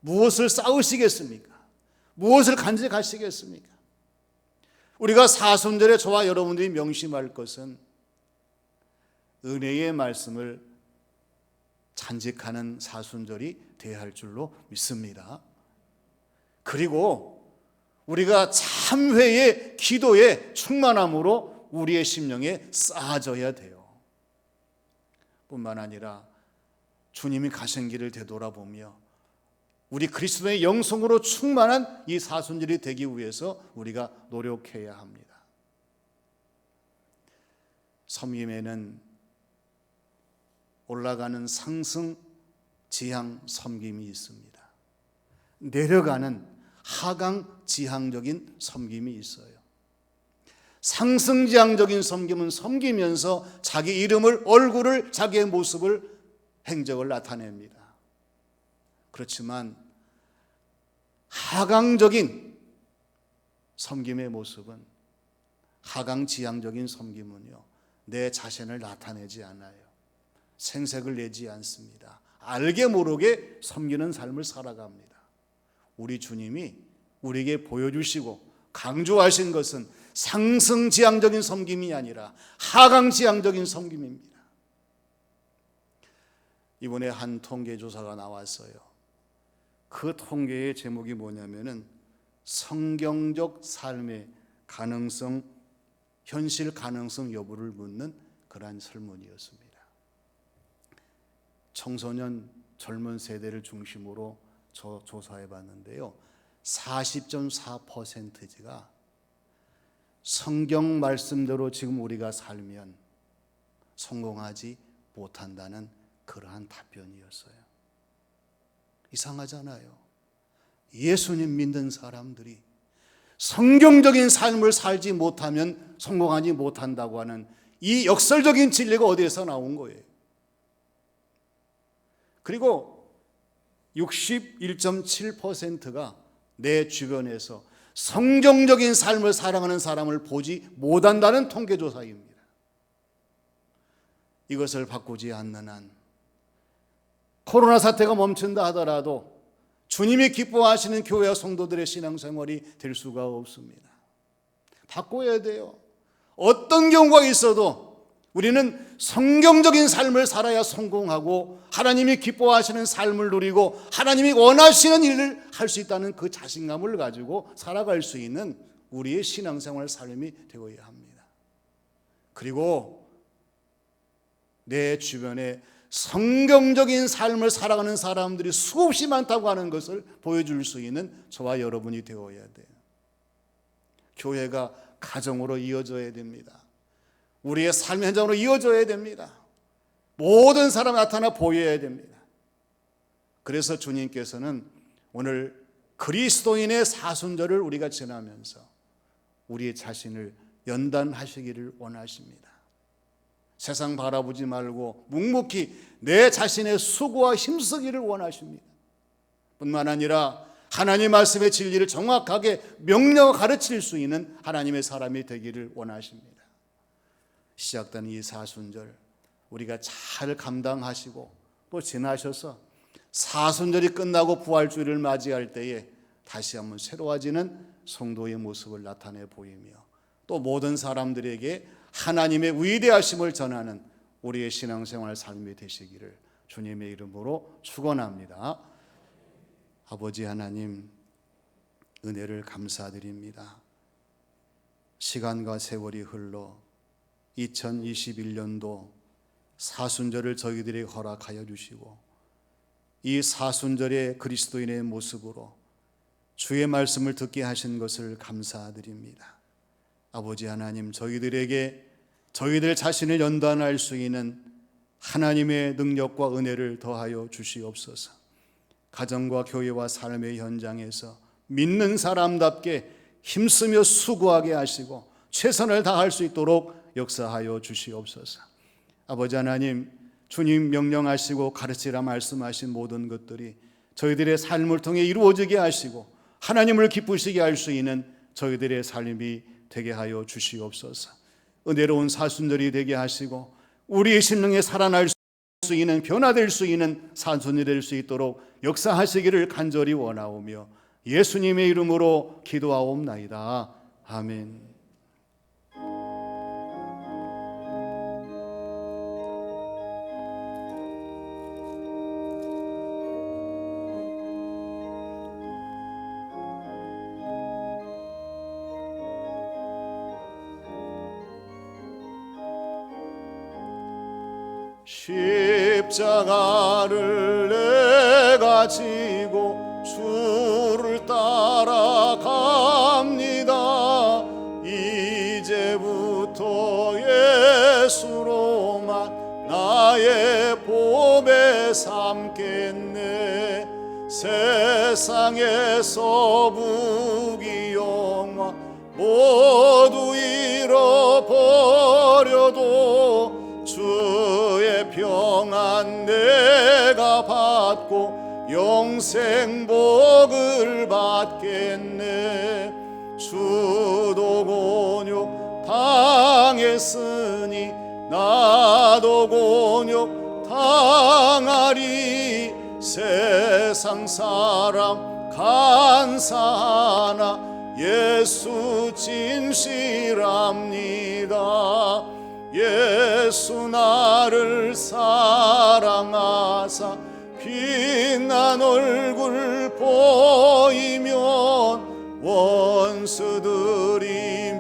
무엇을 쌓으시겠습니까? 무엇을 간직하시겠습니까? 우리가 사순절에 저와 여러분들이 명심할 것은 은혜의 말씀을 간직하는 사순절이 되어야 할 줄로 믿습니다. 그리고 우리가 참회의 기도의 충만함으로 우리의 심령에 쌓아져야 돼요. 뿐만 아니라 주님이 가신 길을 되돌아보며 우리 그리스도의 영성으로 충만한 이 사순절이 되기 위해서 우리가 노력해야 합니다. 섬김에는 올라가는 상승 지향 섬김이 있습니다. 내려가는 하강 지향적인 섬김이 있어요. 상승 지향적인 섬김은 섬기면서 자기 이름을, 얼굴을, 자기의 모습을, 행적을 나타냅니다. 그렇지만 하강적인 섬김의 모습은, 하강 지향적인 섬김은요, 내 자신을 나타내지 않아요. 생색을 내지 않습니다. 알게 모르게 섬기는 삶을 살아갑니다. 우리 주님이 우리에게 보여주시고 강조하신 것은 상승지향적인 섬김이 아니라 하강지향적인 섬김입니다. 이번에 한 통계조사가 나왔어요. 그 통계의 제목이 뭐냐면은 성경적 삶의 가능성, 현실 가능성 여부를 묻는 그러한 설문이었습니다. 청소년 젊은 세대를 중심으로 조사해 봤는데요, 40.4%가 성경 말씀대로 지금 우리가 살면 성공하지 못한다는 그러한 답변이었어요. 이상하잖아요. 예수님 믿는 사람들이 성경적인 삶을 살지 못하면 성공하지 못한다고 하는 이 역설적인 진리가 어디에서 나온 거예요? 그리고 61.7%가 내 주변에서 성경적인 삶을 살아가는 사람을 보지 못한다는 통계조사입니다. 이것을 바꾸지 않는 한 코로나 사태가 멈춘다 하더라도 주님이 기뻐하시는 교회와 성도들의 신앙생활이 될 수가 없습니다. 바꿔야 돼요. 어떤 경우가 있어도 우리는 성경적인 삶을 살아야 성공하고 하나님이 기뻐하시는 삶을 누리고 하나님이 원하시는 일을 할 수 있다는 그 자신감을 가지고 살아갈 수 있는 우리의 신앙생활 삶이 되어야 합니다. 그리고 내 주변에 성경적인 삶을 살아가는 사람들이 수없이 많다고 하는 것을 보여줄 수 있는 저와 여러분이 되어야 돼요. 교회가 가정으로 이어져야 됩니다. 우리의 삶의 현장으로 이어져야 됩니다. 모든 사람 나타나 보여야 됩니다. 그래서 주님께서는 오늘 그리스도인의 사순절을 우리가 지나면서 우리의 자신을 연단하시기를 원하십니다. 세상 바라보지 말고 묵묵히 내 자신의 수고와 힘쓰기를 원하십니다. 뿐만 아니라 하나님 말씀의 진리를 정확하게 명령하고 가르칠 수 있는 하나님의 사람이 되기를 원하십니다. 시작된 이 사순절 우리가 잘 감당하시고 또 지나셔서 사순절이 끝나고 부활주일을 맞이할 때에 다시 한번 새로워지는 성도의 모습을 나타내 보이며 또 모든 사람들에게 하나님의 위대하심을 전하는 우리의 신앙생활 삶이 되시기를 주님의 이름으로 축원합니다. 아버지 하나님, 은혜를 감사드립니다. 시간과 세월이 흘러 2021년도 사순절을 저희들에게 허락하여 주시고 이 사순절의 그리스도인의 모습으로 주의 말씀을 듣게 하신 것을 감사드립니다. 아버지 하나님, 저희들에게 저희들 자신을 연단할 수 있는 하나님의 능력과 은혜를 더하여 주시옵소서. 가정과 교회와 삶의 현장에서 믿는 사람답게 힘쓰며 수고하게 하시고 최선을 다할 수 있도록 역사하여 주시옵소서. 아버지 하나님, 주님 명령하시고 가르치라 말씀하신 모든 것들이 저희들의 삶을 통해 이루어지게 하시고 하나님을 기쁘시게 할 수 있는 저희들의 삶이 되게 하여 주시옵소서. 은혜로운 사순절이 되게 하시고 우리의 심령에 살아날 수 수 있는, 변화될 수 있는 산손이 될 수 있도록 역사하시기를 간절히 원하오며 예수님의 이름으로 기도하옵나이다. 아멘. 십자가를 내가 지고 주를 따라갑니다. 이제부터 예수로만 나의 보배 삼겠네. 세상에서 부귀영화 모두 잃어버려도 주의 평안 내가 받고 영생 복을 받겠네. 주도 곤욕 당했으니 나도 곤욕 당하리. 세상 사람 간사하나 예수 진실합니다. 예수 나를 사랑하사 빛난 얼굴 보이면 원수들이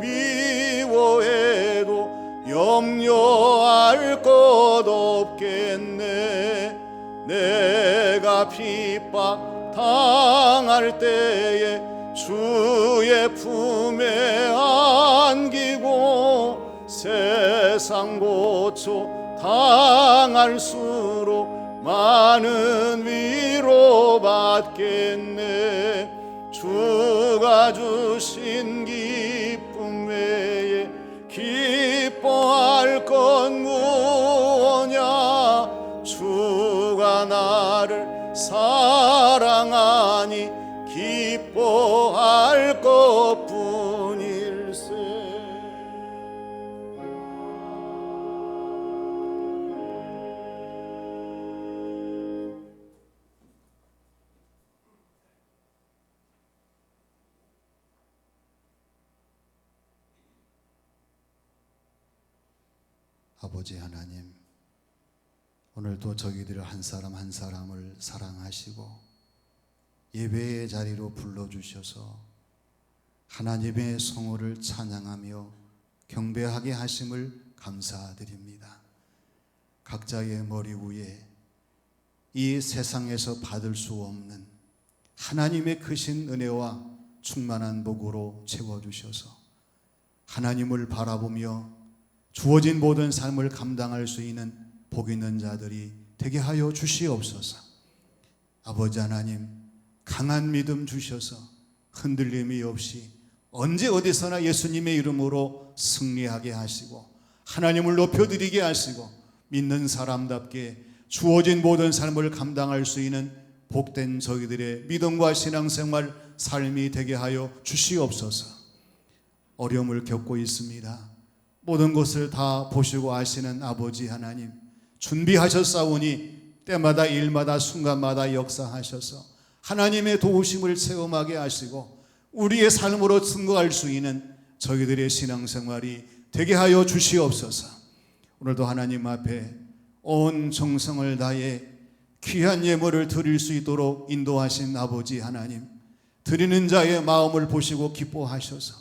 미워해도 염려할 것 없겠네. 내가 핍박 당할 때에 주의 품에 안기고 세상 고초 당할수록 많은 위로 받겠네. 주가 주신 기쁨 외에 기뻐할 건 무엇냐. 주가 나를 사랑하니 기뻐할 것뿐일세. 아버지 하나님, 오늘도 저희들 한 사람 한 사람을 사랑하시고 예배의 자리로 불러주셔서 하나님의 성호를 찬양하며 경배하게 하심을 감사드립니다. 각자의 머리 위에 이 세상에서 받을 수 없는 하나님의 크신 은혜와 충만한 복으로 채워주셔서 하나님을 바라보며 주어진 모든 삶을 감당할 수 있는 복 있는 자들이 되게 하여 주시옵소서. 아버지 하나님, 강한 믿음 주셔서 흔들림이 없이 언제 어디서나 예수님의 이름으로 승리하게 하시고 하나님을 높여드리게 하시고 믿는 사람답게 주어진 모든 삶을 감당할 수 있는 복된 저희들의 믿음과 신앙생활 삶이 되게 하여 주시옵소서. 어려움을 겪고 있습니다. 모든 것을 다 보시고 아시는 아버지 하나님, 준비하셨사오니 때마다 일마다 순간마다 역사하셔서 하나님의 도우심을 체험하게 하시고 우리의 삶으로 증거할 수 있는 저희들의 신앙생활이 되게 하여 주시옵소서. 오늘도 하나님 앞에 온 정성을 다해 귀한 예물을 드릴 수 있도록 인도하신 아버지 하나님, 드리는 자의 마음을 보시고 기뻐하셔서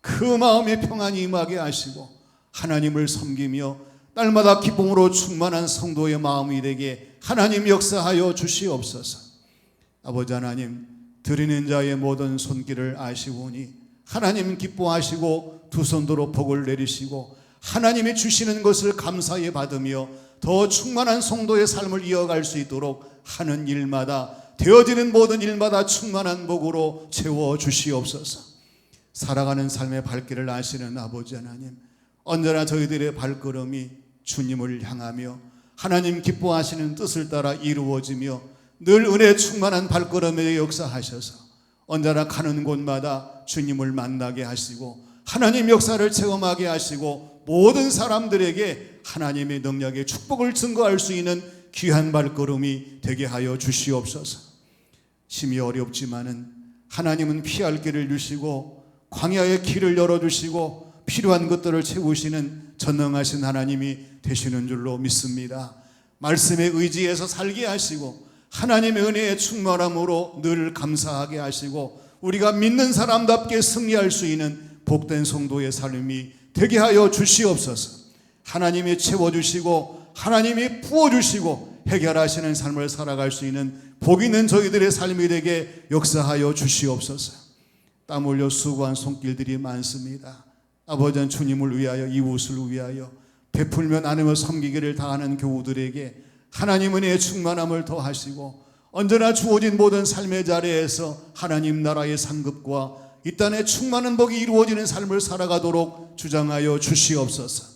그 마음에 평안이 임하게 하시고 하나님을 섬기며 날마다 기쁨으로 충만한 성도의 마음이 되게 하나님 역사하여 주시옵소서. 아버지 하나님, 드리는 자의 모든 손길을 아시오니 하나님 기뻐하시고 두 손으로 복을 내리시고 하나님이 주시는 것을 감사히 받으며 더 충만한 성도의 삶을 이어갈 수 있도록 하는 일마다 되어지는 모든 일마다 충만한 복으로 채워 주시옵소서. 살아가는 삶의 발길을 아시는 아버지 하나님, 언제나 저희들의 발걸음이 주님을 향하며 하나님 기뻐하시는 뜻을 따라 이루어지며 늘 은혜 충만한 발걸음에 역사하셔서 언제나 가는 곳마다 주님을 만나게 하시고 하나님 역사를 체험하게 하시고 모든 사람들에게 하나님의 능력의 축복을 증거할 수 있는 귀한 발걸음이 되게 하여 주시옵소서. 심히 어렵지만은 하나님은 피할 길을 주시고 광야의 길을 열어주시고 필요한 것들을 채우시는 전능하신 하나님이 되시는 줄로 믿습니다. 말씀에 의지해서 살게 하시고 하나님의 은혜에 충만함으로 늘 감사하게 하시고 우리가 믿는 사람답게 승리할 수 있는 복된 성도의 삶이 되게 하여 주시옵소서. 하나님이 채워주시고 하나님이 부어주시고 해결하시는 삶을 살아갈 수 있는 복 있는 저희들의 삶이 되게 역사하여 주시옵소서. 땀 흘려 수고한 손길들이 많습니다. 아버지 주님을 위하여 이웃을 위하여 베풀며 나누며 섬기기를 다하는 교우들에게 하나님 은혜의 충만함을 더하시고 언제나 주어진 모든 삶의 자리에서 하나님 나라의 상급과 이 땅에 충만한 복이 이루어지는 삶을 살아가도록 주장하여 주시옵소서.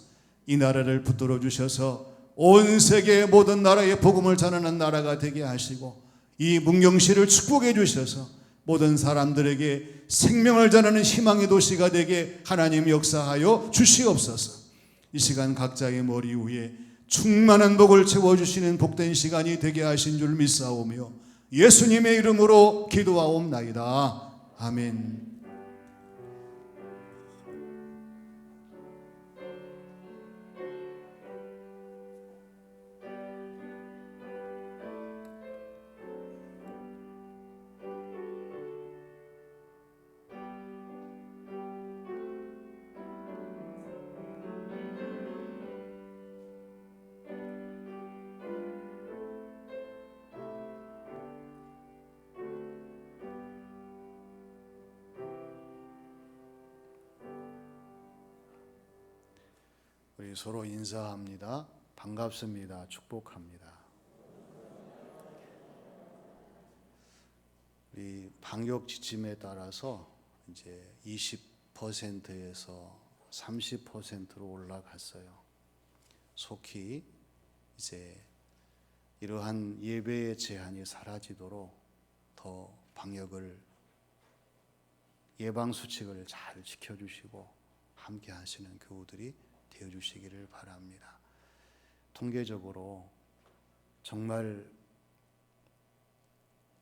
이 나라를 붙들어 주셔서 온 세계의 모든 나라의 복음을 전하는 나라가 되게 하시고 이 문경시를 축복해 주셔서 모든 사람들에게 생명을 전하는 희망의 도시가 되게 하나님 역사하여 주시옵소서. 이 시간 각자의 머리 위에 충만한 복을 채워주시는 복된 시간이 되게 하신 줄 믿사오며 예수님의 이름으로 기도하옵나이다. 아멘. 우리 서로 인사합니다. 반갑습니다. 축복합니다. 우리 방역 지침에 따라서 이제 20%에서 30%로 올라갔어요. 속히 이제 이러한 예배의 제한이 사라지도록 더 방역을 예방 수칙을 잘 지켜주시고 함께 하시는 교우들이 되어주시기를 바랍니다. 통계적으로 정말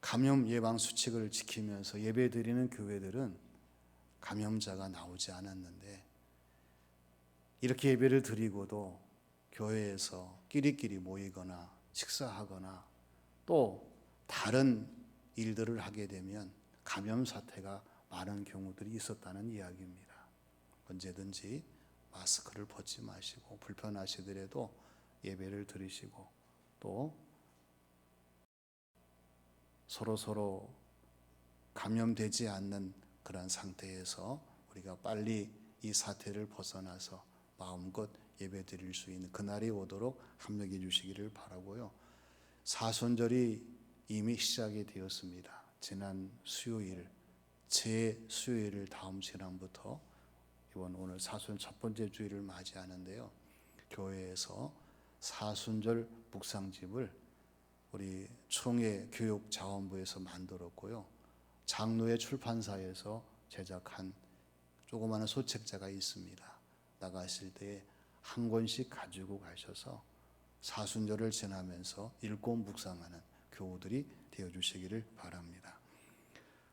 감염 예방 수칙을 지키면서 예배드리는 교회들은 감염자가 나오지 않았는데 이렇게 예배를 드리고도 교회에서 끼리끼리 모이거나 식사하거나 또 다른 일들을 하게 되면 감염 사태가 많은 경우들이 있었다는 이야기입니다. 언제든지 마스크를 벗지 마시고 불편하시더라도 예배를 드리시고 또 서로 감염되지 않는 그런 상태에서 우리가 빨리 이 사태를 벗어나서 마음껏 예배 드릴 수 있는 그날이 오도록 합력해 주시기를 바라고요. 사순절이 이미 시작이 되었습니다. 지난 수요일 제 수요일을 다음 시간부터 이번 오늘 사순 첫 번째 주일을 맞이하는데요. 교회에서 사순절 묵상집을 우리 총회 교육자원부에서 만들었고요. 장로의 출판사에서 제작한 조그마한 소책자가 있습니다. 나가실 때 한 권씩 가지고 가셔서 사순절을 지나면서 읽고 묵상하는 교우들이 되어주시기를 바랍니다.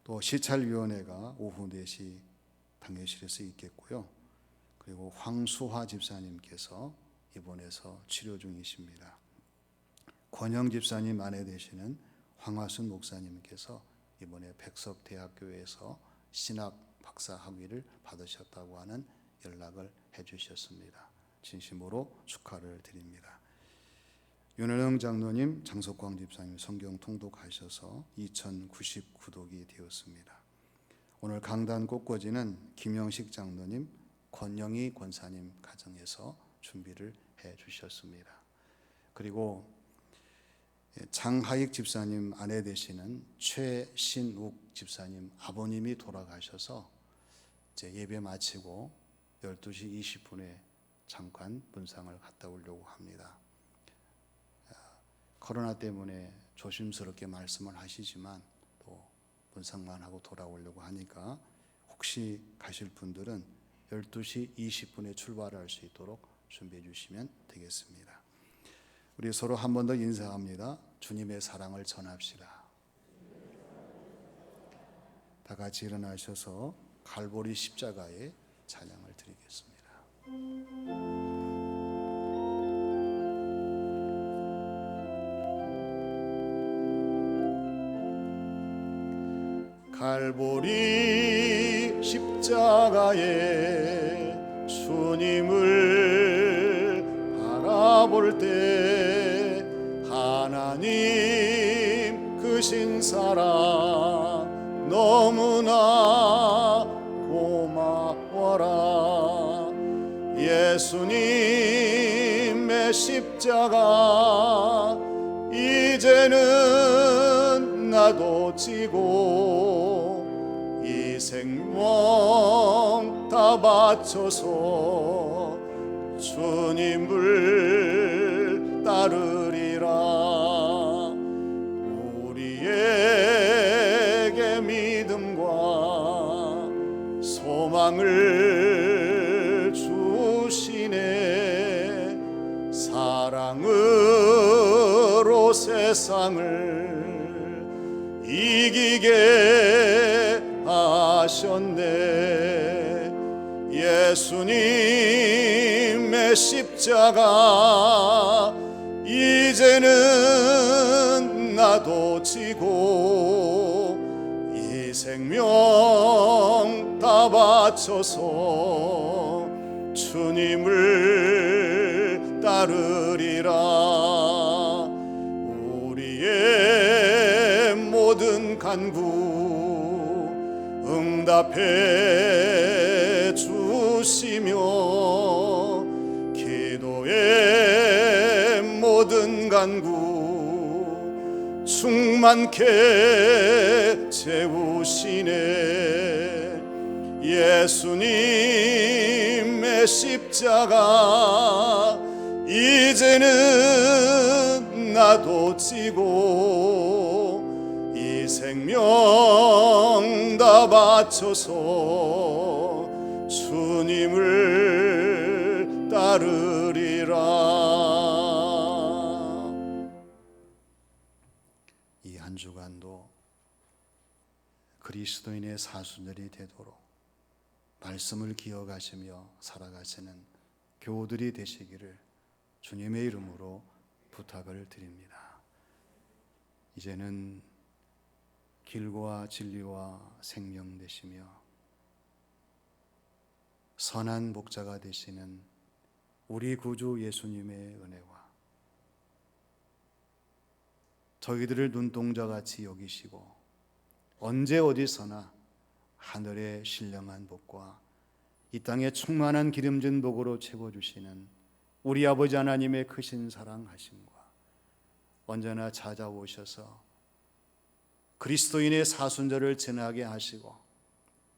또 시찰위원회가 오후 4시 당회실에서 있겠고요. 그리고 황수화 집사님께서 입원해서 치료 중이십니다. 권영 집사님 아내 되시는 황화순 목사님께서 이번에 백석대학교에서 신학 박사 학위를 받으셨다고 하는 연락을 해주셨습니다. 진심으로 축하를 드립니다. 윤은영 장로님, 장석광 집사님 성경 통독하셔서 2099독이 되었습니다. 오늘 강단 꽃꽂이는 김영식 장로님, 권영희 권사님 가정에서 준비를 해 주셨습니다. 그리고 장하익 집사님 아내 되시는 최신욱 집사님 아버님이 돌아가셔서 이제 예배 마치고 12시 20분에 잠깐 분상을 갔다 오려고 합니다. 코로나 때문에 조심스럽게 말씀을 하시지만 또 분상만 하고 돌아오려고 하니까 혹시 가실 분들은 12시 20분에 출발할 수 있도록 준비해 주시면 되겠습니다. 우리 서로 한 번 더 인사합니다. 주님의 사랑을 전합시다. 다 같이 일어나셔서 갈보리 십자가의 찬양을 드리겠습니다. 갈보리 십자가에 주님을 바라볼 때 하나님 크신 사랑 너무나 고마워라. 예수님의 십자가 이제는 나도 지고 이 생명 다 바쳐서 주님을 따르리라. 우리에게 믿음과 소망을 주시네. 사랑으로 세상을 이기게 하셨네. 예수님의 십자가 이제는 나도 지고 이 생명 다 바쳐서 주님을 따르리라. 우리의 모든 간구 응답해 주시며 기도의 모든 간구 충만케 채우시네. 예수님의 십자가 이제는 나도 지고 이 생명 다 바쳐서 주님을 따르리라. 이 한 주간도 그리스도인의 사순절이 되도록 말씀을 기억하시며 살아가시는 교우들이 되시기를 주님의 이름으로 부탁을 드립니다. 이제는 길과 진리와 생명 되시며 선한 목자가 되시는 우리 구주 예수님의 은혜와 저희들을 눈동자같이 여기시고 언제 어디서나 하늘의 신령한 복과 이 땅의 충만한 기름진 복으로 채워주시는 우리 아버지 하나님의 크신 사랑하심과 언제나 찾아오셔서 그리스도인의 사순절을 지나게 하시고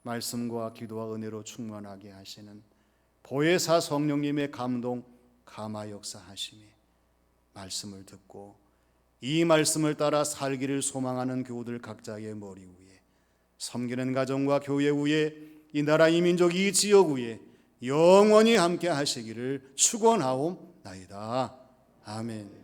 말씀과 기도와 은혜로 충만하게 하시는 보혜사 성령님의 감동 감화 역사하심이 말씀을 듣고 이 말씀을 따라 살기를 소망하는 교우들 각자의 머리 위에 섬기는 가정과 교회 위에 이 나라 이 민족 이 지역 위에 영원히 함께 하시기를 축원하옵나이다. 아멘.